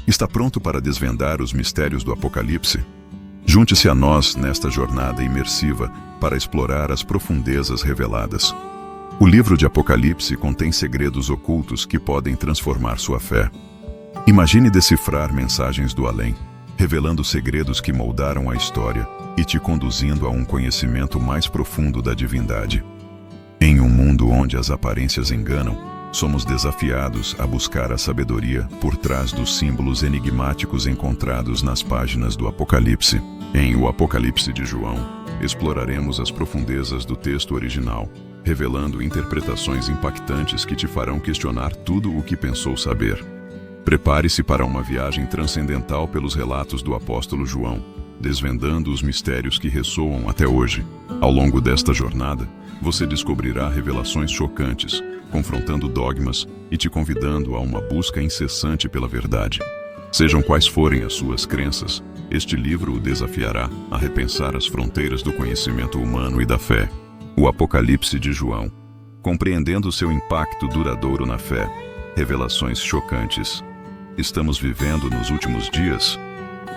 Está pronto para desvendar os mistérios do Apocalipse? Junte-se a nós nesta jornada imersiva para explorar as profundezas reveladas. O livro de Apocalipse contém segredos ocultos que podem transformar sua fé. Imagine decifrar mensagens do além, revelando segredos que moldaram a história e te conduzindo a um conhecimento mais profundo da divindade. Em um mundo onde as aparências enganam, somos desafiados a buscar a sabedoria por trás dos símbolos enigmáticos encontrados nas páginas do Apocalipse. Em O Apocalipse de João, exploraremos as profundezas do texto original, revelando interpretações impactantes que te farão questionar tudo o que pensou saber. Prepare-se para uma viagem transcendental pelos relatos do apóstolo João, desvendando os mistérios que ressoam até hoje. Ao longo desta jornada, você descobrirá revelações chocantes, confrontando dogmas e te convidando a uma busca incessante pela verdade. Sejam quais forem as suas crenças, este livro o desafiará a repensar as fronteiras do conhecimento humano e da fé. O Apocalipse de João, compreendendo seu impacto duradouro na fé. Revelações chocantes. Estamos vivendo nos últimos dias?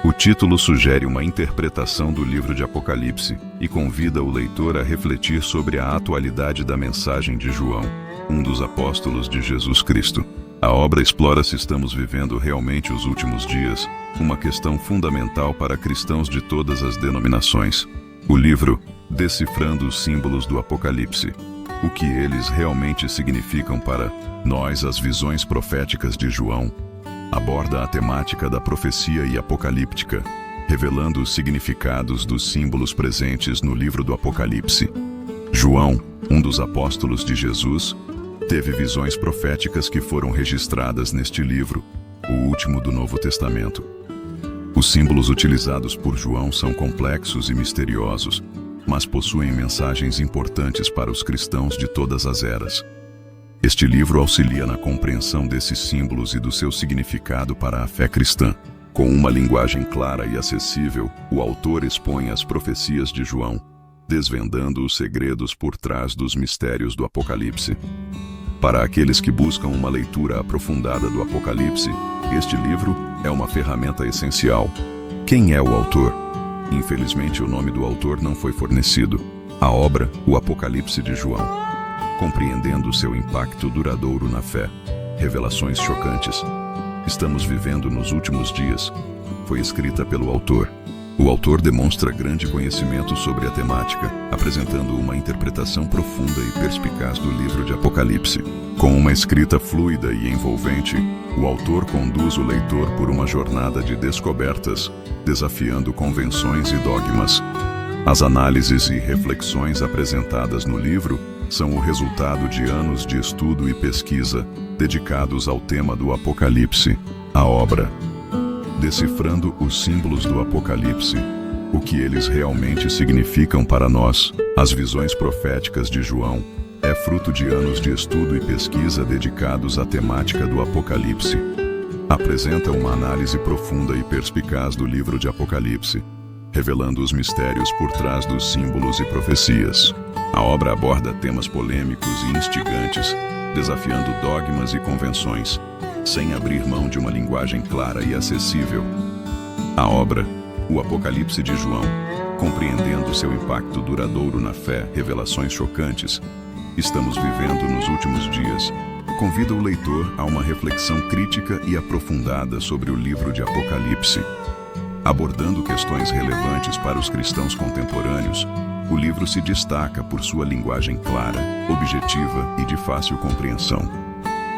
O título sugere uma interpretação do livro de Apocalipse e convida o leitor a refletir sobre a atualidade da mensagem de João, um dos apóstolos de Jesus Cristo. A obra explora se estamos vivendo realmente os últimos dias, uma questão fundamental para cristãos de todas as denominações. O livro, Decifrando os Símbolos do Apocalipse. O que eles realmente significam para nós, as visões proféticas de João, aborda a temática da profecia e apocalíptica, revelando os significados dos símbolos presentes no livro do Apocalipse. João, um dos apóstolos de Jesus, teve visões proféticas que foram registradas neste livro, o último do Novo Testamento. Os símbolos utilizados por João são complexos e misteriosos, mas possuem mensagens importantes para os cristãos de todas as eras. Este livro auxilia na compreensão desses símbolos e do seu significado para a fé cristã. Com uma linguagem clara e acessível, o autor expõe as profecias de João, desvendando os segredos por trás dos mistérios do Apocalipse. Para aqueles que buscam uma leitura aprofundada do Apocalipse, este livro é uma ferramenta essencial. Quem é o autor? Infelizmente, o nome do autor não foi fornecido. A obra, O Apocalipse de João, compreendendo seu impacto duradouro na fé. Revelações chocantes. Estamos vivendo nos últimos dias. Foi escrita pelo autor. O autor demonstra grande conhecimento sobre a temática, apresentando uma interpretação profunda e perspicaz do livro de Apocalipse. Com uma escrita fluida e envolvente, o autor conduz o leitor por uma jornada de descobertas, desafiando convenções e dogmas. As análises e reflexões apresentadas no livro são o resultado de anos de estudo e pesquisa dedicados ao tema do Apocalipse. A obra, Decifrando os Símbolos do Apocalipse, o que eles realmente significam para nós, as visões proféticas de João, é fruto de anos de estudo e pesquisa dedicados à temática do Apocalipse. Apresenta uma análise profunda e perspicaz do livro de Apocalipse, revelando os mistérios por trás dos símbolos e profecias. A obra aborda temas polêmicos e instigantes, desafiando dogmas e convenções, sem abrir mão de uma linguagem clara e acessível. A obra, O Apocalipse de João, compreendendo seu impacto duradouro na fé. Revelações chocantes. Estamos vivendo nos últimos dias. Convida o leitor a uma reflexão crítica e aprofundada sobre o livro de Apocalipse. Abordando questões relevantes para os cristãos contemporâneos, o livro se destaca por sua linguagem clara, objetiva e de fácil compreensão.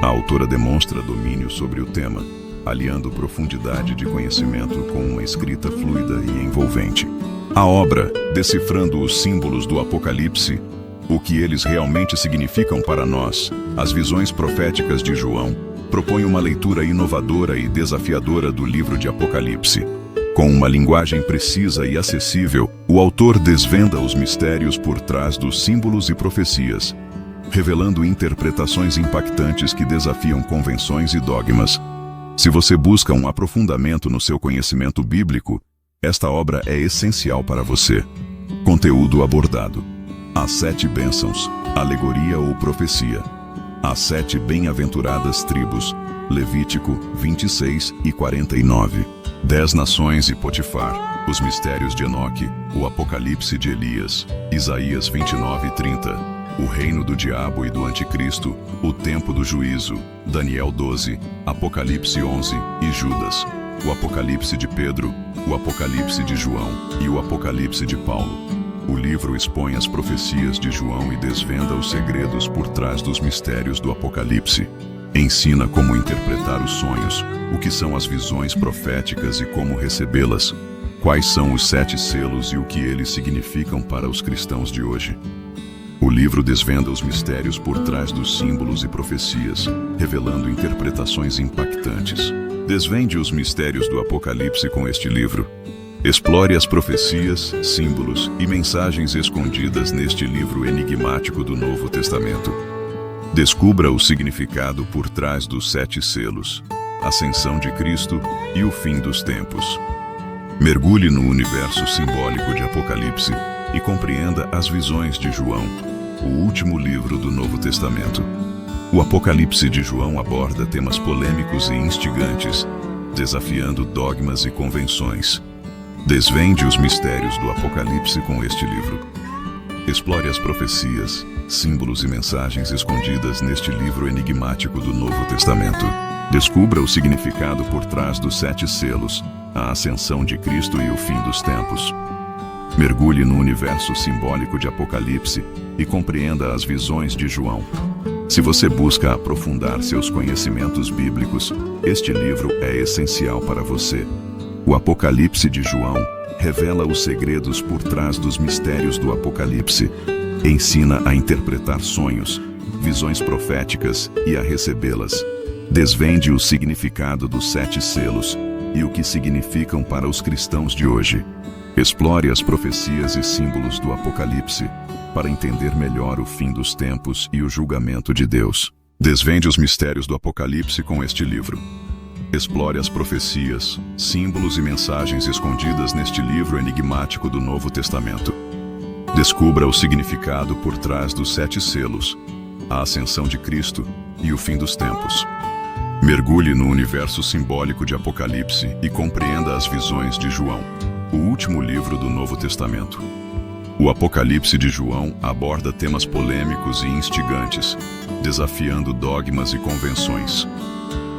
A autora demonstra domínio sobre o tema, aliando profundidade de conhecimento com uma escrita fluida e envolvente. A obra, Decifrando os Símbolos do Apocalipse, o que eles realmente significam para nós, as visões proféticas de João, propõe uma leitura inovadora e desafiadora do livro de Apocalipse. Com uma linguagem precisa e acessível, o autor desvenda os mistérios por trás dos símbolos e profecias, revelando interpretações impactantes que desafiam convenções e dogmas. Se você busca um aprofundamento no seu conhecimento bíblico, esta obra é essencial para você. Conteúdo abordado: as 7 bênçãos, alegoria ou profecia. As 7 bem-aventuradas tribos, Levítico 26 e 49. 10 nações e Potifar, os mistérios de Enoque, o Apocalipse de Elias, Isaías 29 e 30, o reino do diabo e do anticristo, o tempo do juízo, Daniel 12, Apocalipse 11 e Judas, o Apocalipse de Pedro, o Apocalipse de João e o Apocalipse de Paulo. O livro expõe as profecias de João e desvenda os segredos por trás dos mistérios do Apocalipse. Ensina como interpretar os sonhos, o que são as visões proféticas e como recebê-las, quais são os 7 selos e o que eles significam para os cristãos de hoje. O livro desvenda os mistérios por trás dos símbolos e profecias, revelando interpretações impactantes. Desvende os mistérios do Apocalipse com este livro. Explore as profecias, símbolos e mensagens escondidas neste livro enigmático do Novo Testamento. Descubra o significado por trás dos 7 selos, a ascensão de Cristo e o fim dos tempos. Mergulhe no universo simbólico de Apocalipse e compreenda as visões de João, o último livro do Novo Testamento. O Apocalipse de João aborda temas polêmicos e instigantes, desafiando dogmas e convenções. Desvende os mistérios do Apocalipse com este livro. Explore as profecias, símbolos e mensagens escondidas neste livro enigmático do Novo Testamento. Descubra o significado por trás dos 7 selos, a ascensão de Cristo e o fim dos tempos. Mergulhe no universo simbólico de Apocalipse e compreenda as visões de João. Se você busca aprofundar seus conhecimentos bíblicos, este livro é essencial para você. O Apocalipse de João revela os segredos por trás dos mistérios do Apocalipse. Ensina a interpretar sonhos, visões proféticas e a recebê-las. Desvende o significado dos 7 selos e o que significam para os cristãos de hoje. Explore as profecias e símbolos do Apocalipse para entender melhor o fim dos tempos e o julgamento de Deus. Desvende os mistérios do Apocalipse com este livro. Explore as profecias, símbolos e mensagens escondidas neste livro enigmático do Novo Testamento. Descubra o significado por trás dos 7 selos, a ascensão de Cristo e o fim dos tempos. Mergulhe no universo simbólico de Apocalipse e compreenda as visões de João, o último livro do Novo Testamento. O Apocalipse de João aborda temas polêmicos e instigantes, desafiando dogmas e convenções.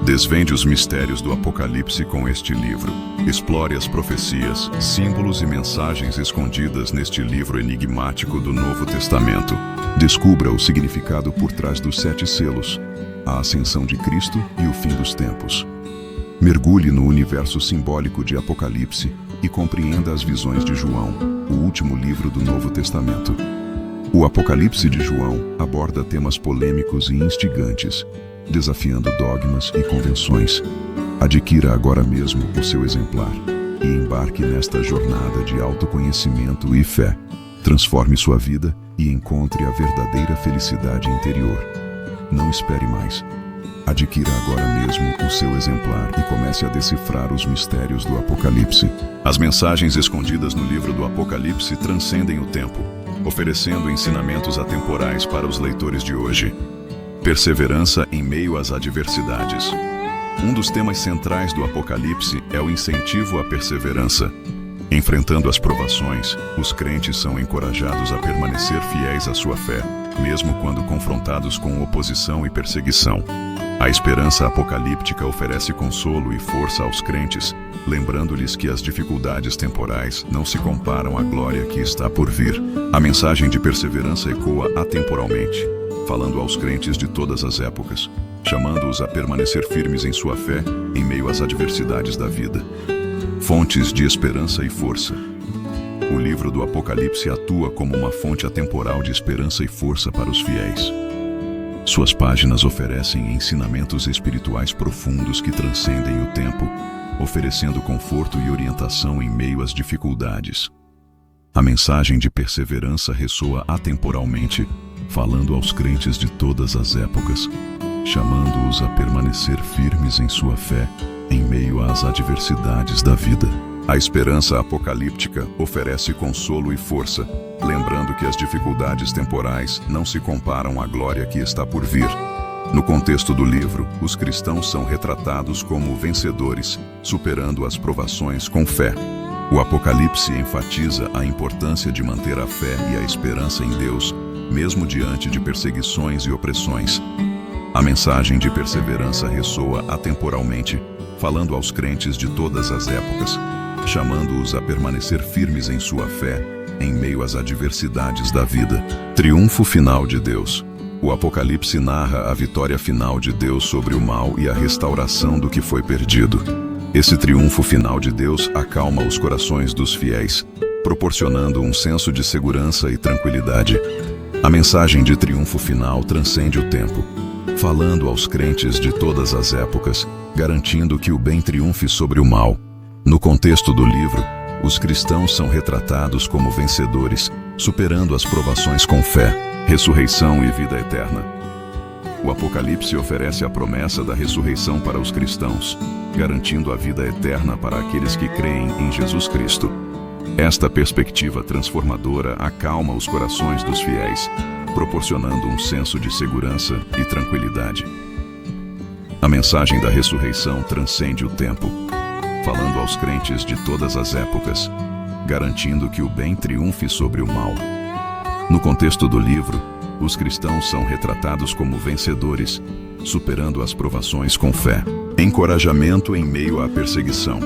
Desvende os mistérios do Apocalipse com este livro. Explore as profecias, símbolos e mensagens escondidas neste livro enigmático do Novo Testamento. Descubra o significado por trás dos 7 selos, a ascensão de Cristo e o fim dos tempos. Mergulhe no universo simbólico de Apocalipse e compreenda as visões de João, o último livro do Novo Testamento. O Apocalipse de João aborda temas polêmicos e instigantes, desafiando dogmas e convenções. Adquira agora mesmo o seu exemplar e embarque nesta jornada de autoconhecimento e fé. Transforme sua vida e encontre a verdadeira felicidade interior. Não espere mais. Adquira agora mesmo o seu exemplar e comece a decifrar os mistérios do Apocalipse. As mensagens escondidas no livro do Apocalipse transcendem o tempo, oferecendo ensinamentos atemporais para os leitores de hoje. Perseverança em meio às adversidades. Um dos temas centrais do Apocalipse é o incentivo à perseverança. Enfrentando as provações, os crentes são encorajados a permanecer fiéis à sua fé, mesmo quando confrontados com oposição e perseguição. A esperança apocalíptica oferece consolo e força aos crentes, lembrando-lhes que as dificuldades temporais não se comparam à glória que está por vir. A mensagem de perseverança ecoa atemporalmente, falando aos crentes de todas as épocas, chamando-os a permanecer firmes em sua fé em meio às adversidades da vida. Fontes de esperança e força. O livro do Apocalipse atua como uma fonte atemporal de esperança e força para os fiéis. Suas páginas oferecem ensinamentos espirituais profundos que transcendem o tempo, oferecendo conforto e orientação em meio às dificuldades. A mensagem de perseverança ressoa atemporalmente, falando aos crentes de todas as épocas, chamando-os a permanecer firmes em sua fé em meio às adversidades da vida. A esperança apocalíptica oferece consolo e força, lembrando que as dificuldades temporais não se comparam à glória que está por vir. No contexto do livro, os cristãos são retratados como vencedores, superando as provações com fé. O Apocalipse enfatiza a importância de manter a fé e a esperança em Deus, mesmo diante de perseguições e opressões. A mensagem de perseverança ressoa atemporalmente, falando aos crentes de todas as épocas, chamando-os a permanecer firmes em sua fé, em meio às adversidades da vida. Triunfo final de Deus. O Apocalipse narra a vitória final de Deus sobre o mal e a restauração do que foi perdido. Esse triunfo final de Deus acalma os corações dos fiéis, proporcionando um senso de segurança e tranquilidade. A mensagem de triunfo final transcende o tempo, falando aos crentes de todas as épocas, garantindo que o bem triunfe sobre o mal. No contexto do livro, os cristãos são retratados como vencedores, superando as provações com fé, ressurreição e vida eterna. O Apocalipse oferece a promessa da ressurreição para os cristãos, garantindo a vida eterna para aqueles que creem em Jesus Cristo. Esta perspectiva transformadora acalma os corações dos fiéis, proporcionando um senso de segurança e tranquilidade. A mensagem da ressurreição transcende o tempo, falando aos crentes de todas as épocas, garantindo que o bem triunfe sobre o mal. No contexto do livro, os cristãos são retratados como vencedores, superando as provações com fé. Encorajamento em meio à perseguição.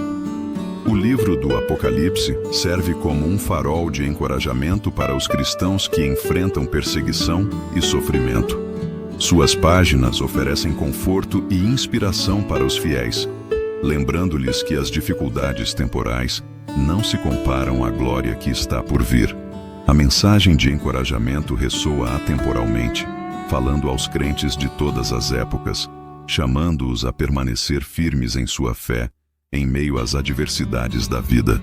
O livro do Apocalipse serve como um farol de encorajamento para os cristãos que enfrentam perseguição e sofrimento. Suas páginas oferecem conforto e inspiração para os fiéis, lembrando-lhes que as dificuldades temporais não se comparam à glória que está por vir. A mensagem de encorajamento ressoa atemporalmente, falando aos crentes de todas as épocas, chamando-os a permanecer firmes em sua fé, em meio às adversidades da vida.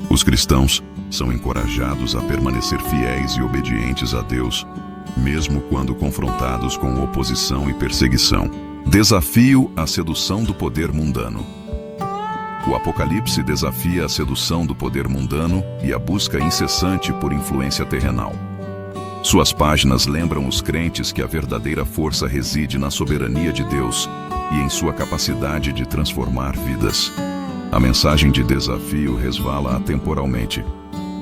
Os cristãos são encorajados a permanecer fiéis e obedientes a Deus, mesmo quando confrontados com oposição e perseguição. Desafio à sedução do poder mundano. O Apocalipse desafia a sedução do poder mundano e a busca incessante por influência terrenal. Suas páginas lembram os crentes que a verdadeira força reside na soberania de Deus e em sua capacidade de transformar vidas. A mensagem de desafio resvala atemporalmente,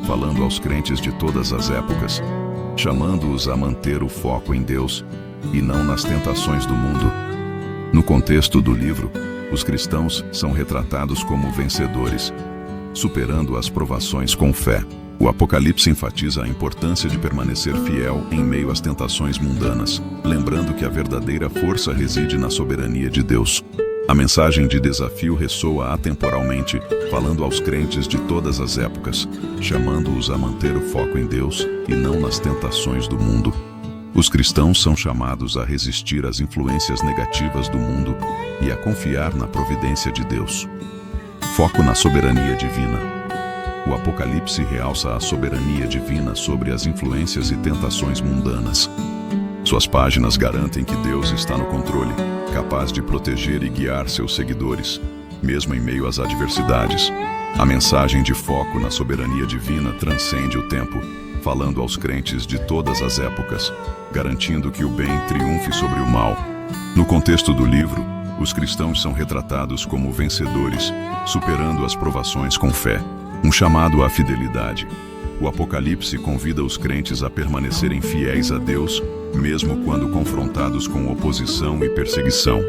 falando aos crentes de todas as épocas, chamando-os a manter o foco em Deus e não nas tentações do mundo. No contexto do livro, os cristãos são retratados como vencedores, superando as provações com fé. O Apocalipse enfatiza a importância de permanecer fiel em meio às tentações mundanas, lembrando que a verdadeira força reside na soberania de Deus. A mensagem de desafio ressoa atemporalmente, falando aos crentes de todas as épocas, chamando-os a manter o foco em Deus e não nas tentações do mundo. Os cristãos são chamados a resistir às influências negativas do mundo e a confiar na providência de Deus. Foco na soberania divina. O Apocalipse realça a soberania divina sobre as influências e tentações mundanas. Suas páginas garantem que Deus está no controle, capaz de proteger e guiar seus seguidores, mesmo em meio às adversidades. A mensagem de foco na soberania divina transcende o tempo, falando aos crentes de todas as épocas, garantindo que o bem triunfe sobre o mal. No contexto do livro, os cristãos são retratados como vencedores, superando as provações com fé. Um chamado à fidelidade. O Apocalipse convida os crentes a permanecerem fiéis a Deus, mesmo quando confrontados com oposição e perseguição.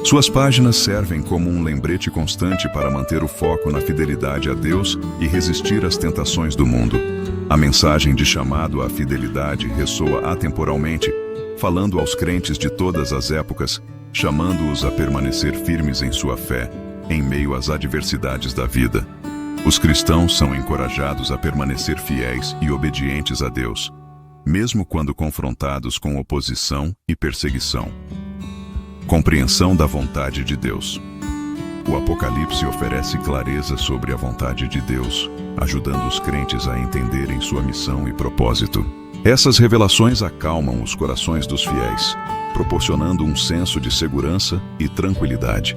Suas páginas servem como um lembrete constante para manter o foco na fidelidade a Deus e resistir às tentações do mundo. A mensagem de chamado à fidelidade ressoa atemporalmente, falando aos crentes de todas as épocas, chamando-os a permanecer firmes em sua fé, em meio às adversidades da vida. Os cristãos são encorajados a permanecer fiéis e obedientes a Deus, mesmo quando confrontados com oposição e perseguição. Compreensão da vontade de Deus. O Apocalipse oferece clareza sobre a vontade de Deus, ajudando os crentes a entenderem sua missão e propósito. Essas revelações acalmam os corações dos fiéis, proporcionando um senso de segurança e tranquilidade.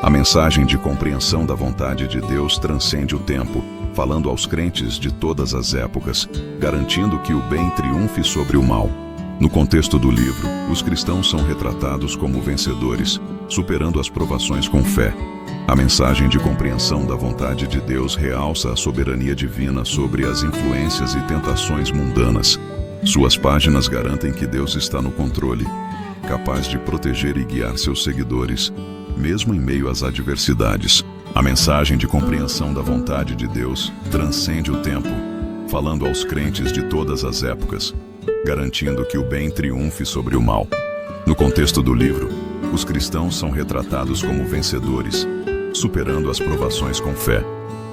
A mensagem de compreensão da vontade de Deus transcende o tempo, falando aos crentes de todas as épocas, garantindo que o bem triunfe sobre o mal. No contexto do livro, os cristãos são retratados como vencedores, superando as provações com fé. A mensagem de compreensão da vontade de Deus realça a soberania divina sobre as influências e tentações mundanas. Suas páginas garantem que Deus está no controle, capaz de proteger e guiar seus seguidores, mesmo em meio às adversidades. A mensagem de compreensão da vontade de Deus transcende o tempo, falando aos crentes de todas as épocas, garantindo que o bem triunfe sobre o mal. No contexto do livro, os cristãos são retratados como vencedores, superando as provações com fé.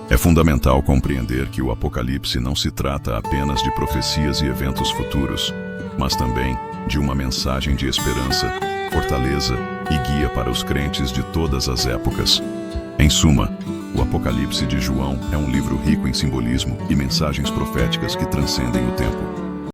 É fundamental compreender que o Apocalipse não se trata apenas de profecias e eventos futuros, mas também de uma mensagem de esperança, fortaleza e guia para os crentes de todas as épocas. Em suma, o Apocalipse de João é um livro rico em simbolismo e mensagens proféticas que transcendem o tempo.